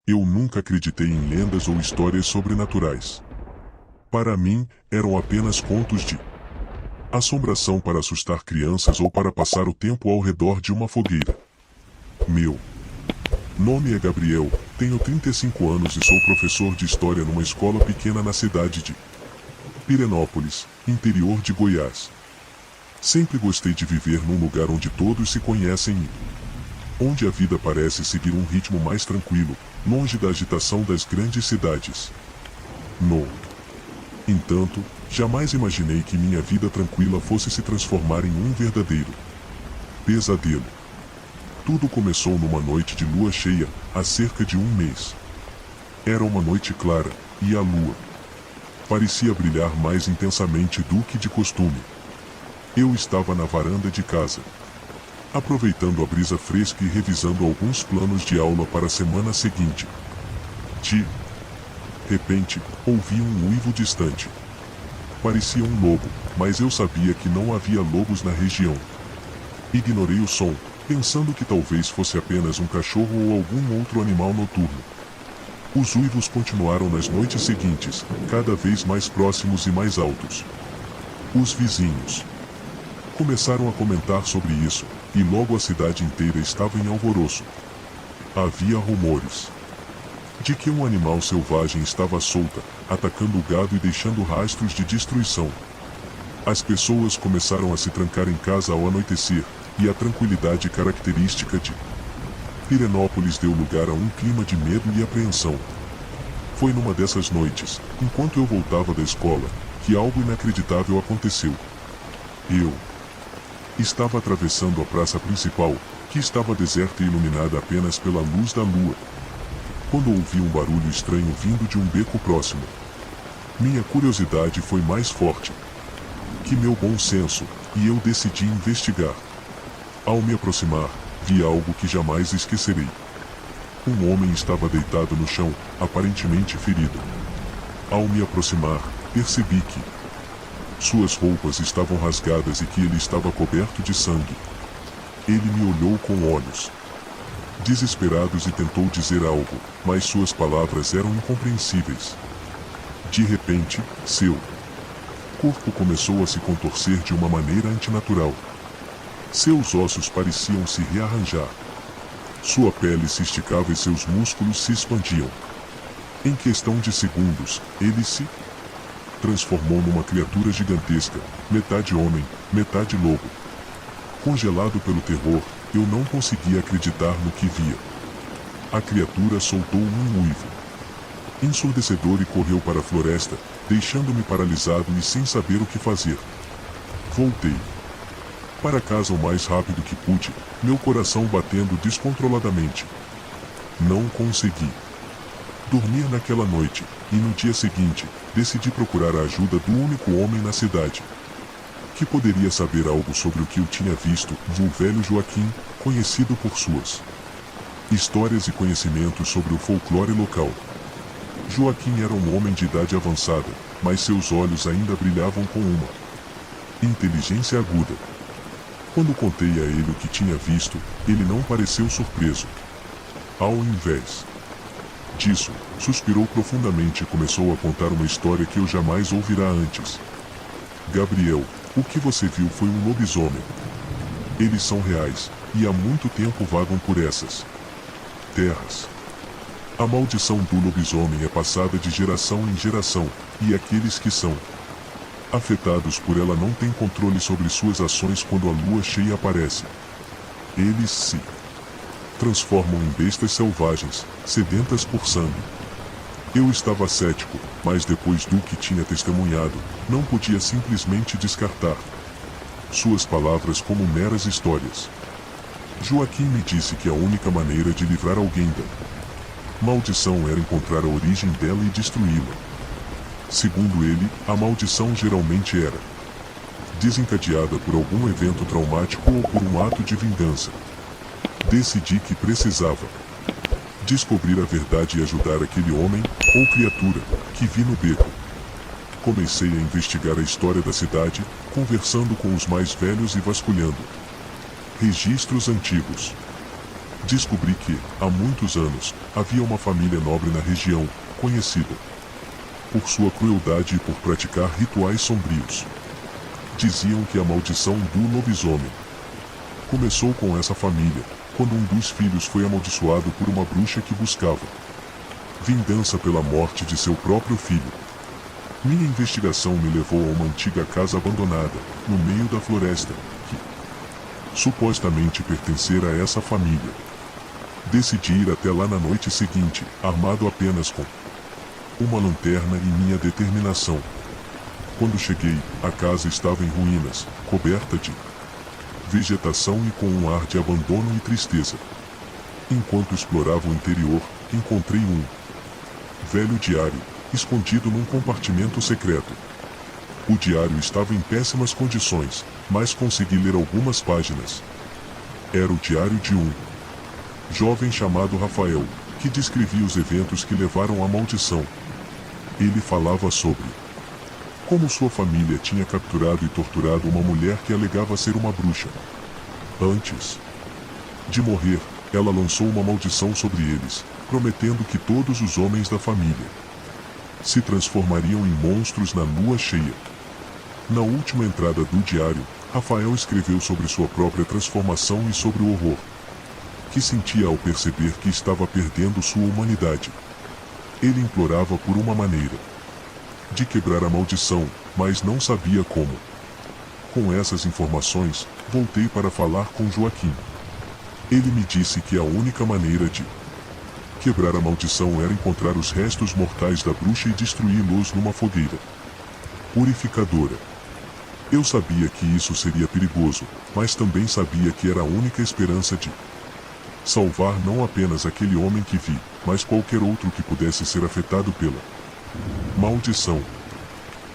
Eu nunca acreditei em lendas ou histórias sobrenaturais. Para mim, eram apenas contos de assombração para assustar crianças ou para passar o tempo ao redor de uma fogueira. Meu nome é Gabriel, tenho 35 anos e sou professor de história numa escola pequena na cidade de Pirenópolis, interior de Goiás. Sempre gostei de viver num lugar onde todos se conhecem e onde a vida parece seguir um ritmo mais tranquilo, longe da agitação das grandes cidades. No entanto, jamais imaginei que minha vida tranquila fosse se transformar em um verdadeiro pesadelo. Tudo começou numa noite de lua cheia, há cerca de um mês. Era uma noite clara, e a lua parecia brilhar mais intensamente do que de costume. Eu estava na varanda de casa, aproveitando a brisa fresca e revisando alguns planos de aula para a semana seguinte. De repente, ouvi um uivo distante. Parecia um lobo, mas eu sabia que não havia lobos na região. Ignorei o som, pensando que talvez fosse apenas um cachorro ou algum outro animal noturno. Os uivos continuaram nas noites seguintes, cada vez mais próximos e mais altos. Os vizinhos começaram a comentar sobre isso, e logo a cidade inteira estava em alvoroço. Havia rumores de que um animal selvagem estava solta, atacando o gado e deixando rastros de destruição. As pessoas começaram a se trancar em casa ao anoitecer, e a tranquilidade característica de Pirenópolis deu lugar a um clima de medo e apreensão. Foi numa dessas noites, enquanto eu voltava da escola, que algo inacreditável aconteceu. Eu estava atravessando a praça principal, que estava deserta e iluminada apenas pela luz da lua, quando ouvi um barulho estranho vindo de um beco próximo. Minha curiosidade foi mais forte que meu bom senso, e eu decidi investigar. Ao me aproximar, vi algo que jamais esquecerei. Um homem estava deitado no chão, aparentemente ferido. Ao me aproximar, percebi que suas roupas estavam rasgadas e que ele estava coberto de sangue. Ele me olhou com olhos desesperados e tentou dizer algo, mas suas palavras eram incompreensíveis. De repente, seu corpo começou a se contorcer de uma maneira antinatural. Seus ossos pareciam se rearranjar. Sua pele se esticava e seus músculos se expandiam. Em questão de segundos, ele se transformou numa criatura gigantesca, metade homem, metade lobo. Congelado pelo terror, eu não conseguia acreditar no que via. A criatura soltou um uivo ensurdecedor e correu para a floresta, deixando-me paralisado e sem saber o que fazer. Voltei para casa o mais rápido que pude, meu coração batendo descontroladamente. Não consegui dormir naquela noite, e no dia seguinte, decidi procurar a ajuda do único homem na cidade que poderia saber algo sobre o que eu tinha visto, o velho Joaquim, conhecido por suas histórias e conhecimentos sobre o folclore local. Joaquim era um homem de idade avançada, mas seus olhos ainda brilhavam com uma inteligência aguda. Quando contei a ele o que tinha visto, ele não pareceu surpreso. Ao invés disso, suspirou profundamente e começou a contar uma história que eu jamais ouvirá antes. Gabriel, o que você viu foi um lobisomem. Eles são reais, e há muito tempo vagam por essas terras. A maldição do lobisomem é passada de geração em geração, e aqueles que são afetados por ela não têm controle sobre suas ações quando a lua cheia aparece. Eles se transformam em bestas selvagens, sedentas por sangue. Eu estava cético, mas depois do que tinha testemunhado, não podia simplesmente descartar suas palavras como meras histórias. Joaquim me disse que a única maneira de livrar alguém da maldição era encontrar a origem dela e destruí-la. Segundo ele, a maldição geralmente era desencadeada por algum evento traumático ou por um ato de vingança. Decidi que precisava descobrir a verdade e ajudar aquele homem, ou criatura, que vi no beco. Comecei a investigar a história da cidade, conversando com os mais velhos e vasculhando registros antigos. Descobri que, há muitos anos, havia uma família nobre na região, conhecida por sua crueldade e por praticar rituais sombrios. Diziam que a maldição do lobisomem começou com essa família, quando um dos filhos foi amaldiçoado por uma bruxa que buscava vingança pela morte de seu próprio filho. Minha investigação me levou a uma antiga casa abandonada, no meio da floresta, que supostamente pertencera a essa família. Decidi ir até lá na noite seguinte, armado apenas com uma lanterna e minha determinação. Quando cheguei, a casa estava em ruínas, coberta de vegetação e com um ar de abandono e tristeza. Enquanto explorava o interior, encontrei um velho diário, escondido num compartimento secreto. O diário estava em péssimas condições, mas consegui ler algumas páginas. Era o diário de um jovem chamado Rafael, que descrevia os eventos que levaram à maldição. Ele falava sobre como sua família tinha capturado e torturado uma mulher que alegava ser uma bruxa. Antes de morrer, ela lançou uma maldição sobre eles, prometendo que todos os homens da família se transformariam em monstros na lua cheia. Na última entrada do diário, Rafael escreveu sobre sua própria transformação e sobre o horror que sentia ao perceber que estava perdendo sua humanidade. Ele implorava por uma maneira de quebrar a maldição, mas não sabia como. Com essas informações, voltei para falar com Joaquim. Ele me disse que a única maneira de quebrar a maldição era encontrar os restos mortais da bruxa e destruí-los numa fogueira purificadora. Eu sabia que isso seria perigoso, mas também sabia que era a única esperança de salvar não apenas aquele homem que vi, mas qualquer outro que pudesse ser afetado pela maldição.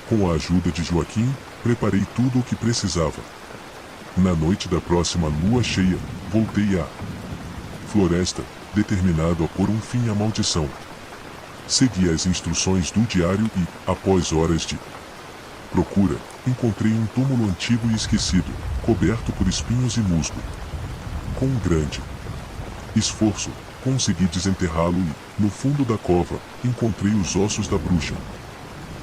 Com a ajuda de Joaquim, preparei tudo o que precisava. Na noite da próxima lua cheia, voltei à floresta, determinado a pôr um fim à maldição. Segui as instruções do diário e, após horas de procura, encontrei um túmulo antigo e esquecido, coberto por espinhos e musgo. Com um grande esforço, consegui desenterrá-lo e, no fundo da cova, encontrei os ossos da bruxa.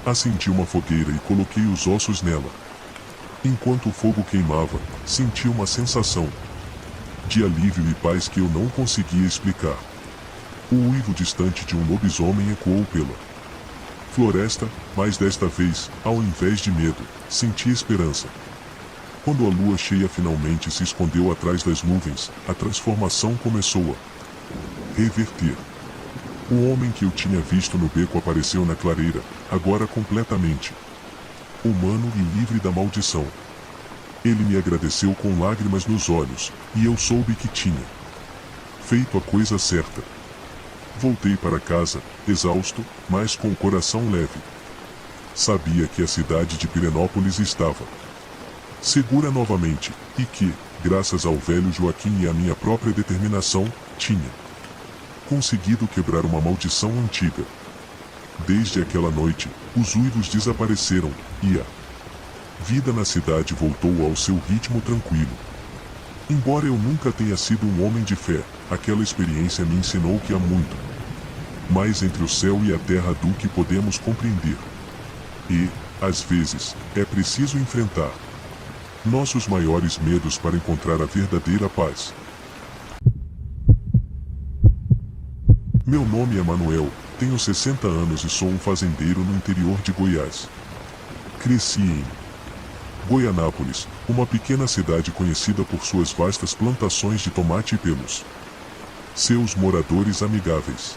Acendi uma fogueira e coloquei os ossos nela. Enquanto o fogo queimava, senti uma sensação de alívio e paz que eu não conseguia explicar. O uivo distante de um lobisomem ecoou pela floresta, mas desta vez, ao invés de medo, senti esperança. Quando a lua cheia finalmente se escondeu atrás das nuvens, a transformação começou a reverter. O homem que eu tinha visto no beco apareceu na clareira, agora completamente humano e livre da maldição. Ele me agradeceu com lágrimas nos olhos, e eu soube que tinha feito a coisa certa. Voltei para casa, exausto, mas com o coração leve. Sabia que a cidade de Pirenópolis estava segura novamente, e que, graças ao velho Joaquim e à minha própria determinação, tinha conseguido quebrar uma maldição antiga. Desde aquela noite, os uivos desapareceram, e a vida na cidade voltou ao seu ritmo tranquilo. Embora eu nunca tenha sido um homem de fé, aquela experiência me ensinou que há muito mais entre o céu e a terra do que podemos compreender. E, às vezes, é preciso enfrentar nossos maiores medos para encontrar a verdadeira paz. Meu nome é Manuel, tenho 60 anos e sou um fazendeiro no interior de Goiás. Cresci em Goianápolis, uma pequena cidade conhecida por suas vastas plantações de tomate e pelos seus moradores amigáveis.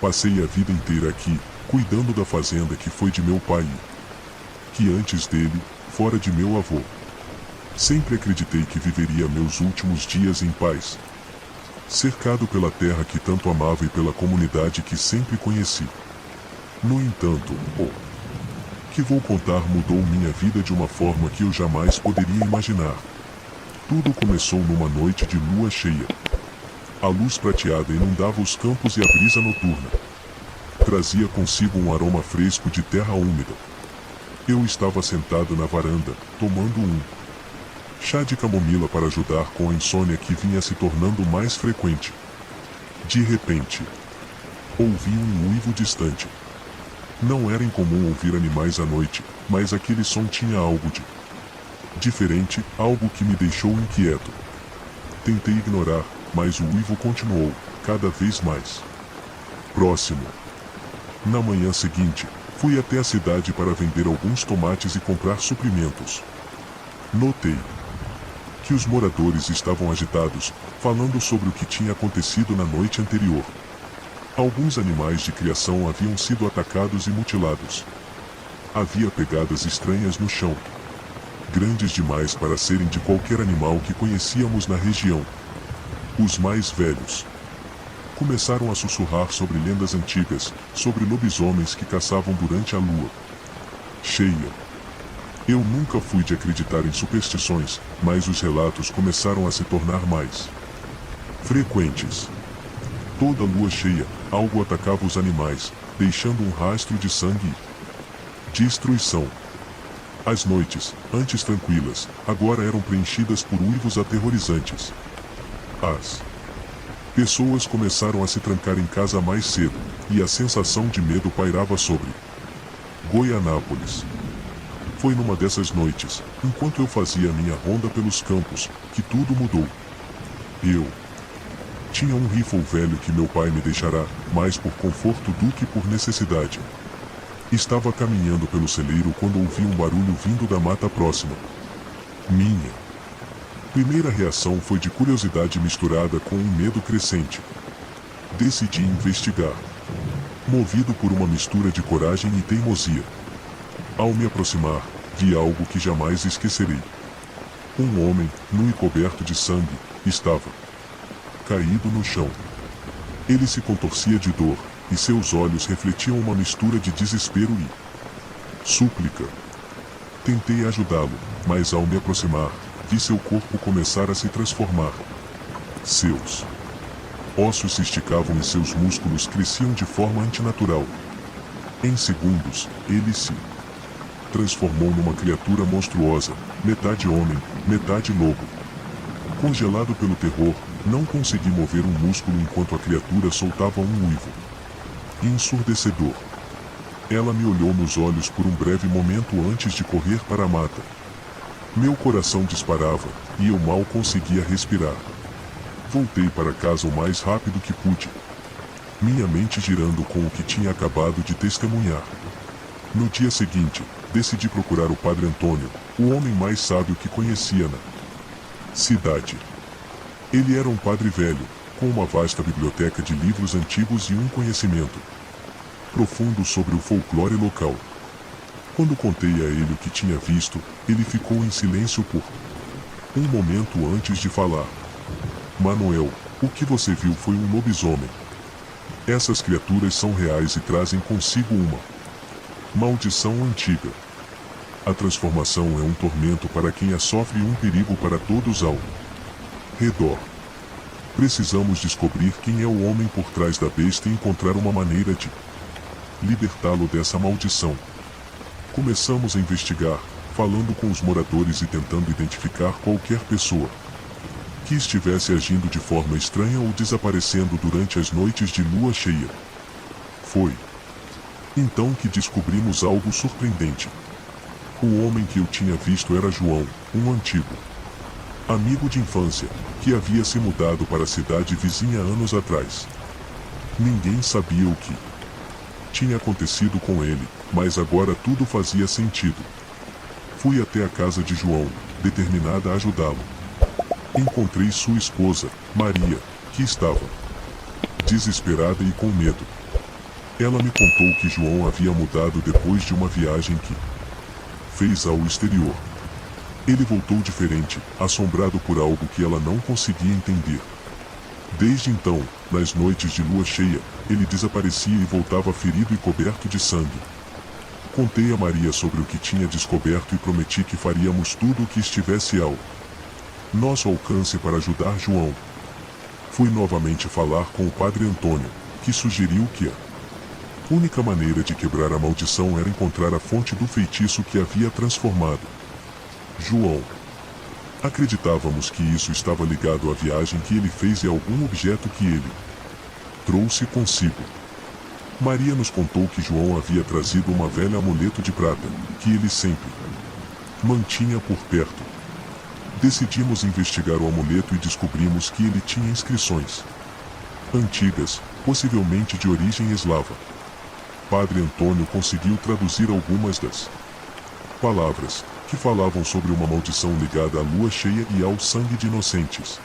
Passei a vida inteira aqui, cuidando da fazenda que foi de meu pai e que antes dele, fora de meu avô. Sempre acreditei que viveria meus últimos dias em paz, cercado pela terra que tanto amava e pela comunidade que sempre conheci. No entanto, o que vou contar mudou minha vida de uma forma que eu jamais poderia imaginar. Tudo começou numa noite de lua cheia. A luz prateada inundava os campos e a brisa noturna trazia consigo um aroma fresco de terra úmida. Eu estava sentado na varanda, tomando um chá de camomila para ajudar com a insônia que vinha se tornando mais frequente. De repente, Ouvi um uivo distante. Não era incomum ouvir animais à noite, mas aquele som tinha algo de diferente, algo que me deixou inquieto. Tentei ignorar, mas o uivo continuou, cada vez mais próximo. Na manhã seguinte, fui até a cidade para vender alguns tomates e comprar suprimentos. Notei que os moradores estavam agitados, falando sobre o que tinha acontecido na noite anterior. Alguns animais de criação haviam sido atacados e mutilados. Havia pegadas estranhas no chão, grandes demais para serem de qualquer animal que conhecíamos na região. Os mais velhos começaram a sussurrar sobre lendas antigas, sobre lobisomens que caçavam durante a lua cheia. Eu nunca fui de acreditar em superstições, mas os relatos começaram a se tornar mais frequentes. Toda lua cheia, algo atacava os animais, deixando um rastro de sangue e destruição. As noites, antes tranquilas, agora eram preenchidas por uivos aterrorizantes. As pessoas começaram a se trancar em casa mais cedo, e a sensação de medo pairava sobre Goianápolis. Foi numa dessas noites, enquanto eu fazia minha ronda pelos campos, que tudo mudou. Eu tinha um rifle velho que meu pai me deixara, mais por conforto do que por necessidade. Estava caminhando pelo celeiro quando ouvi um barulho vindo da mata próxima. Minha primeira reação foi de curiosidade misturada com um medo crescente. Decidi investigar, movido por uma mistura de coragem e teimosia. Ao me aproximar, vi algo que jamais esquecerei. Um homem, nu e coberto de sangue, estava caído no chão. Ele se contorcia de dor, e seus olhos refletiam uma mistura de desespero e súplica. Tentei ajudá-lo, mas ao me aproximar, vi seu corpo começar a se transformar. Seus ossos se esticavam e seus músculos cresciam de forma antinatural. Em segundos, ele se transformou numa criatura monstruosa, metade homem, metade lobo. Congelado pelo terror, não consegui mover um músculo enquanto a criatura soltava um uivo ensurdecedor. Ela me olhou nos olhos por um breve momento antes de correr para a mata. Meu coração disparava, e eu mal conseguia respirar. Voltei para casa o mais rápido que pude, minha mente girando com o que tinha acabado de testemunhar. No dia seguinte, decidi procurar o Padre Antônio, o homem mais sábio que conhecia na cidade. Ele era um padre velho, com uma vasta biblioteca de livros antigos e um conhecimento profundo sobre o folclore local. Quando contei a ele o que tinha visto, ele ficou em silêncio por um momento antes de falar. Manuel, o que você viu foi um lobisomem. Essas criaturas são reais e trazem consigo uma maldição antiga. A transformação é um tormento para quem a sofre e um perigo para todos ao redor. Precisamos descobrir quem é o homem por trás da besta e encontrar uma maneira de libertá-lo dessa maldição. Começamos a investigar, falando com os moradores e tentando identificar qualquer pessoa que estivesse agindo de forma estranha ou desaparecendo durante as noites de lua cheia. Foi então que descobrimos algo surpreendente. O homem que eu tinha visto era João, um antigo amigo de infância, que havia se mudado para a cidade vizinha anos atrás. Ninguém sabia o que tinha acontecido com ele, mas agora tudo fazia sentido. Fui até a casa de João, determinada a ajudá-lo. Encontrei sua esposa, Maria, que estava desesperada e com medo. Ela me contou que João havia mudado depois de uma viagem que fez ao exterior. Ele voltou diferente, assombrado por algo que ela não conseguia entender. Desde então, nas noites de lua cheia, ele desaparecia e voltava ferido e coberto de sangue. Contei a Maria sobre o que tinha descoberto e prometi que faríamos tudo o que estivesse ao nosso alcance para ajudar João. Fui novamente falar com o Padre Antônio, que sugeriu que a única maneira de quebrar a maldição era encontrar a fonte do feitiço que havia transformado João. Acreditávamos que isso estava ligado à viagem que ele fez e a algum objeto que ele trouxe consigo. Maria nos contou que João havia trazido uma velha amuleto de prata, que ele sempre mantinha por perto. Decidimos investigar o amuleto e descobrimos que ele tinha inscrições antigas, possivelmente de origem eslava. Padre Antônio conseguiu traduzir algumas das palavras, que falavam sobre uma maldição ligada à lua cheia e ao sangue de inocentes.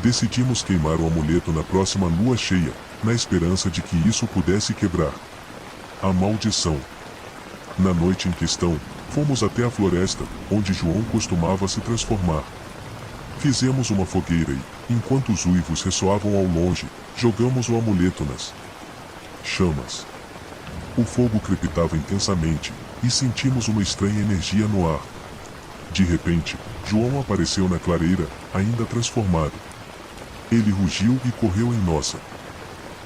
Decidimos queimar o amuleto na próxima lua cheia, na esperança de que isso pudesse quebrar a maldição. Na noite em questão, fomos até a floresta, onde João costumava se transformar. Fizemos uma fogueira e, enquanto os uivos ressoavam ao longe, jogamos o amuleto nas chamas. O fogo crepitava intensamente, e sentimos uma estranha energia no ar. De repente, João apareceu na clareira, ainda transformado. Ele rugiu e correu em nossa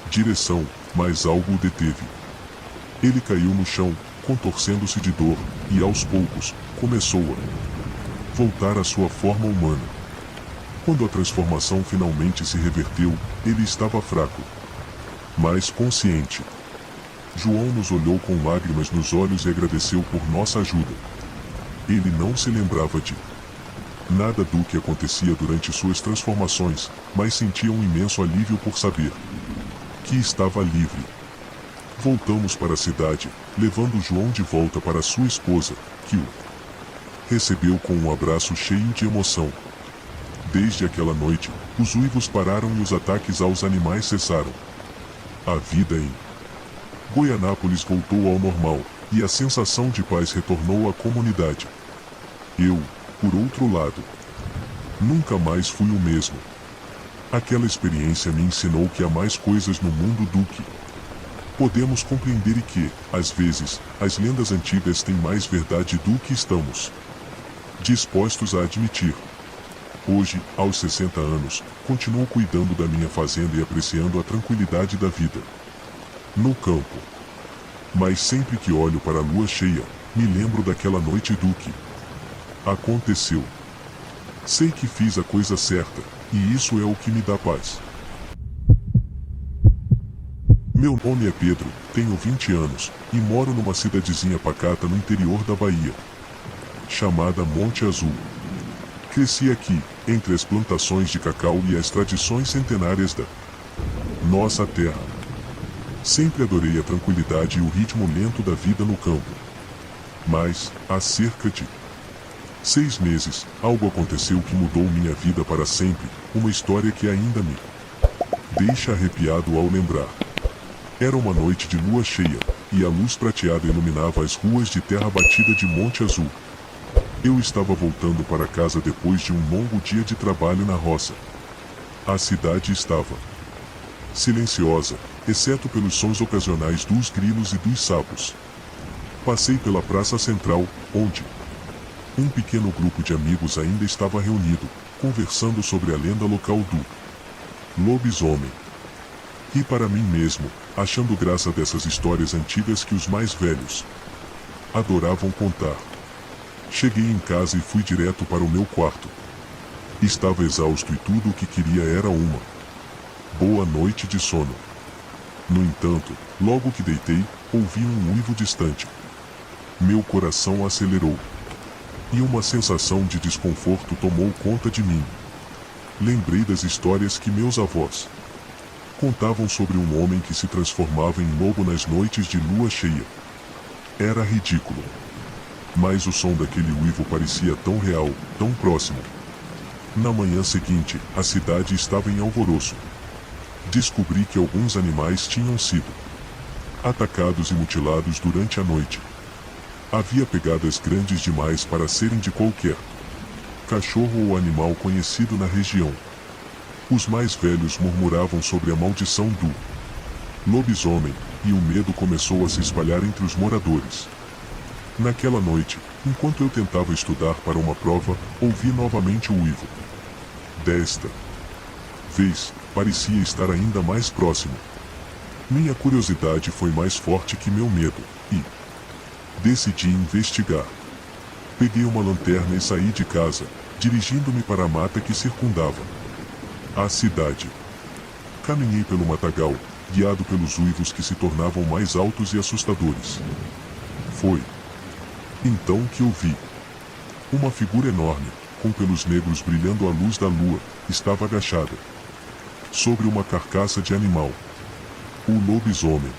direção, mas algo o deteve. Ele caiu no chão, contorcendo-se de dor, e aos poucos, começou a voltar à sua forma humana. Quando a transformação finalmente se reverteu, ele estava fraco, mas consciente. João nos olhou com lágrimas nos olhos e agradeceu por nossa ajuda. Ele não se lembrava de nada do que acontecia durante suas transformações, mas sentia um imenso alívio por saber que estava livre. Voltamos para a cidade, levando João de volta para sua esposa, que o recebeu com um abraço cheio de emoção. Desde aquela noite, os uivos pararam e os ataques aos animais cessaram. A vida em Goianápolis voltou ao normal, e a sensação de paz retornou à comunidade. Eu, por outro lado, nunca mais fui o mesmo. Aquela experiência me ensinou que há mais coisas no mundo do que podemos compreender e que, às vezes, as lendas antigas têm mais verdade do que estamos dispostos a admitir. Hoje, aos 60 anos, continuo cuidando da minha fazenda e apreciando a tranquilidade da vida no campo. Mas sempre que olho para a lua cheia, me lembro daquela noite do que aconteceu. Sei que fiz a coisa certa, e isso é o que me dá paz. Meu nome é Pedro, tenho 20 anos, e moro numa cidadezinha pacata no interior da Bahia, chamada Monte Azul. Cresci aqui, entre as plantações de cacau e as tradições centenárias da nossa terra. Sempre adorei a tranquilidade e o ritmo lento da vida no campo. Mas, há cerca de 6 meses, algo aconteceu que mudou minha vida para sempre, uma história que ainda me deixa arrepiado ao lembrar. Era uma noite de lua cheia, e a luz prateada iluminava as ruas de terra batida de Monte Azul. Eu estava voltando para casa depois de um longo dia de trabalho na roça. A cidade estava silenciosa, exceto pelos sons ocasionais dos grilos e dos sapos. Passei pela praça central, onde um pequeno grupo de amigos ainda estava reunido, conversando sobre a lenda local do lobisomem. Ri para mim mesmo, achando graça dessas histórias antigas que os mais velhos adoravam contar. Cheguei em casa e fui direto para o meu quarto. Estava exausto e tudo o que queria era uma boa noite de sono. No entanto, logo que deitei, ouvi um uivo distante. Meu coração acelerou. E uma sensação de desconforto tomou conta de mim. Lembrei das histórias que meus avós contavam sobre um homem que se transformava em lobo nas noites de lua cheia. Era ridículo. Mas o som daquele uivo parecia tão real, tão próximo. Na manhã seguinte, a cidade estava em alvoroço. Descobri que alguns animais tinham sido atacados e mutilados durante a noite. Havia pegadas grandes demais para serem de qualquer cachorro ou animal conhecido na região. Os mais velhos murmuravam sobre a maldição do lobisomem, e o medo começou a se espalhar entre os moradores. Naquela noite, enquanto eu tentava estudar para uma prova, ouvi novamente o uivo. Desta vez, parecia estar ainda mais próximo. Minha curiosidade foi mais forte que meu medo, e decidi investigar. Peguei uma lanterna e saí de casa, dirigindo-me para a mata que circundava a cidade. Caminhei pelo matagal, guiado pelos uivos que se tornavam mais altos e assustadores. Foi então que eu vi. Uma figura enorme, com pelos negros brilhando à luz da lua, estava agachada sobre uma carcaça de animal. O lobisomem.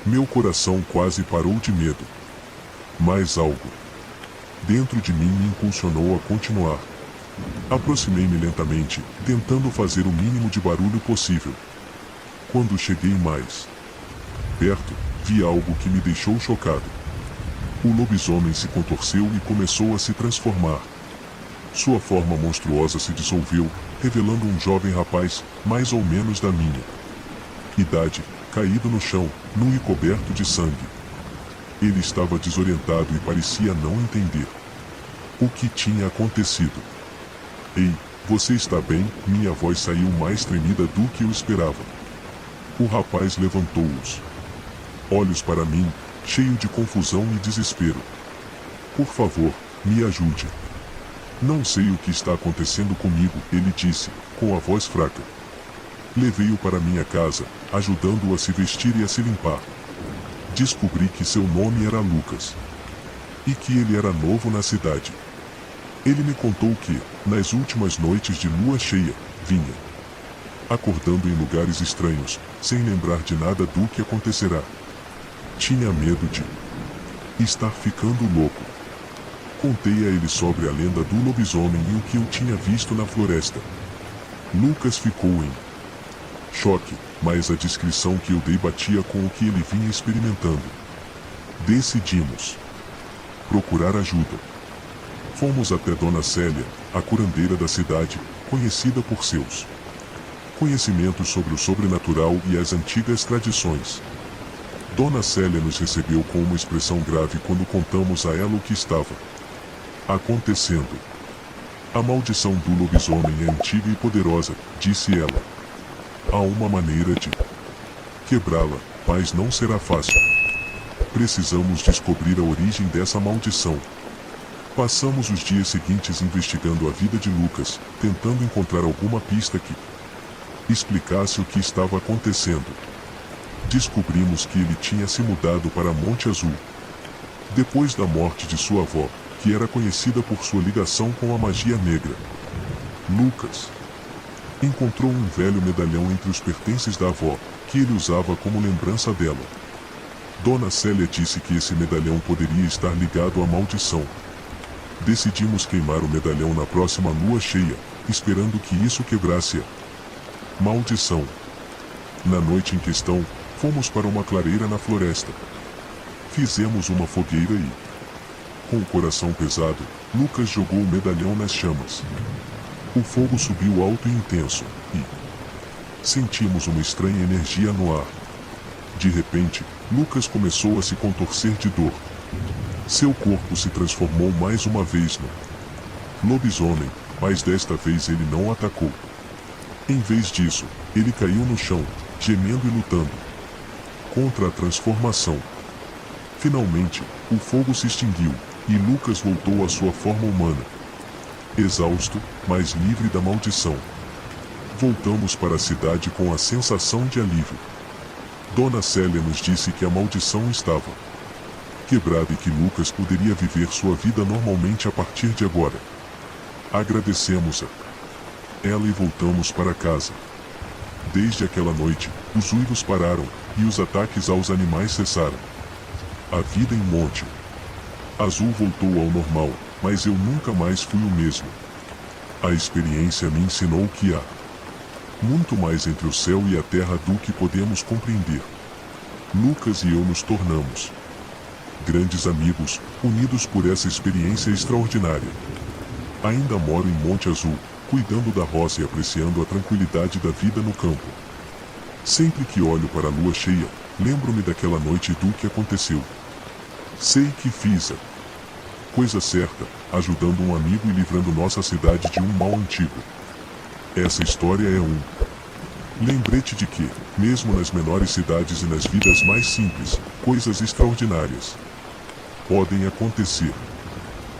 Meu coração quase parou de medo. Mas algo dentro de mim me impulsionou a continuar. Aproximei-me lentamente, tentando fazer o mínimo de barulho possível. Quando cheguei mais perto, vi algo que me deixou chocado. O lobisomem se contorceu e começou a se transformar. Sua forma monstruosa se dissolveu, revelando um jovem rapaz, mais ou menos da minha idade, caído no chão, nu e coberto de sangue. Ele estava desorientado e parecia não entender o que tinha acontecido. Ei, você está bem? Minha voz saiu mais tremida do que eu esperava. O rapaz levantou os olhos para mim, cheio de confusão e desespero. Por favor, me ajude. Não sei o que está acontecendo comigo, ele disse, com a voz fraca. Levei-o para minha casa, ajudando-o a se vestir e a se limpar. Descobri que seu nome era Lucas. E que ele era novo na cidade. Ele me contou que, nas últimas noites de lua cheia, vinha acordando em lugares estranhos, sem lembrar de nada do que acontecerá. Tinha medo de estar ficando louco. Contei a ele sobre a lenda do lobisomem e o que eu tinha visto na floresta. Lucas ficou em choque, mas a descrição que eu dei batia com o que ele vinha experimentando. Decidimos procurar ajuda. Fomos até Dona Célia, a curandeira da cidade, conhecida por seus conhecimentos sobre o sobrenatural e as antigas tradições. Dona Célia nos recebeu com uma expressão grave quando contamos a ela o que estava acontecendo. A maldição do lobisomem é antiga e poderosa, disse ela. Há uma maneira de quebrá-la, mas não será fácil. Precisamos descobrir a origem dessa maldição. Passamos os dias seguintes investigando a vida de Lucas, tentando encontrar alguma pista que explicasse o que estava acontecendo. Descobrimos que ele tinha se mudado para Monte Azul depois da morte de sua avó, que era conhecida por sua ligação com a magia negra. Lucas encontrou um velho medalhão entre os pertences da avó, que ele usava como lembrança dela. Dona Célia disse que esse medalhão poderia estar ligado à maldição. Decidimos queimar o medalhão na próxima lua cheia, esperando que isso quebrasse a maldição. Na noite em questão, fomos para uma clareira na floresta. Fizemos uma fogueira e, com o coração pesado, Lucas jogou o medalhão nas chamas. O fogo subiu alto e intenso, e sentimos uma estranha energia no ar. De repente, Lucas começou a se contorcer de dor. Seu corpo se transformou mais uma vez no lobisomem, mas desta vez ele não atacou. Em vez disso, ele caiu no chão, gemendo e lutando contra a transformação. Finalmente, o fogo se extinguiu, e Lucas voltou à sua forma humana. Exausto, mas livre da maldição. Voltamos para a cidade com a sensação de alívio. Dona Célia nos disse que a maldição estava quebrada e que Lucas poderia viver sua vida normalmente a partir de agora. Agradecemos a ela e voltamos para casa. Desde aquela noite, os uivos pararam, e os ataques aos animais cessaram. A vida em Monte Azul voltou ao normal, mas eu nunca mais fui o mesmo. A experiência me ensinou que há muito mais entre o céu e a terra do que podemos compreender. Lucas e eu nos tornamos grandes amigos, unidos por essa experiência extraordinária. Ainda moro em Monte Azul, cuidando da roça e apreciando a tranquilidade da vida no campo. Sempre que olho para a lua cheia, lembro-me daquela noite e do que aconteceu. Sei que fiz a coisa certa, ajudando um amigo e livrando nossa cidade de um mal antigo. Essa história é um lembrete de que, mesmo nas menores cidades e nas vidas mais simples, coisas extraordinárias podem acontecer.